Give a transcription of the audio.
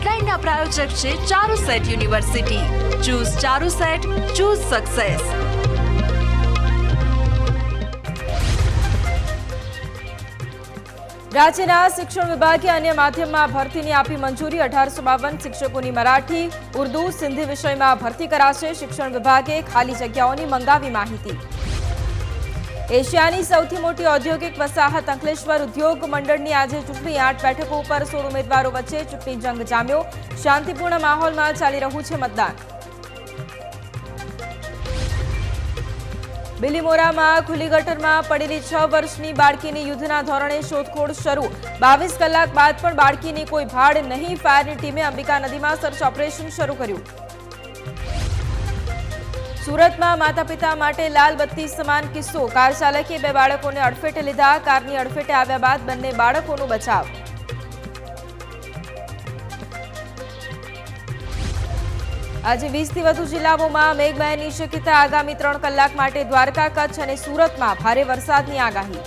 હેડલાઇનના પ્રાયોજક છે Charusat university. Choose Charusat, choose success. રાજ્યના શિક્ષણ વિભાગે અન્ય માધ્યમમાં ભરતીની આપી મંજૂરી. 1852 શિક્ષકોની મરાઠી, ઉર્દુ, સિંધી વિષયમાં ભરતી કરાશે. શિક્ષણ વિભાગે ખાલી જગ્યાઓની મંગાવી માહિતી. એશિયાની સૌથી મોટી ઔદ્યોગિક વસાહત અંકલેશ્વર ઉદ્યોગ મંડળની આજે ચૂંટણી. 8 બેઠકો ઉપર 16 ઉમેદવારો વચ્ચે ચૂંટણી જંગ જામ્યો. શાંતિપૂર્ણ માહોલમાં ચાલી રહ્યું છે મતદાન. બિલીમોરામાં ખુલ્લી ગટરમાં પડેલી 6 વર્ષની બાળકીની યુદ્ધના ધોરણે શોધખોળ શરૂ. 22 કલાક બાદ પણ બાળકીની કોઈ ભાડ નહીં. ફાયરની ટીમે અંબિકા નદીમાં સર્ચ ઓપરેશન શરૂ કર્યું. સુરતમાં માતા પિતા માટે લાલ બત્તી સમાન કિસ્સો. કાર ચાલકે 2 બાળકોને અડફેટે લીધા. કારની અડફેટે આવ્યા બાદ બંને બાળકોનો બચાવ. આજે 20થી વધુ જિલ્લાઓમાં મેઘમહેરની શક્યતા. આગામી 3 કલાક માટે દ્વારકા, કચ્છ અને સુરતમાં ભારે વરસાદની આગાહી.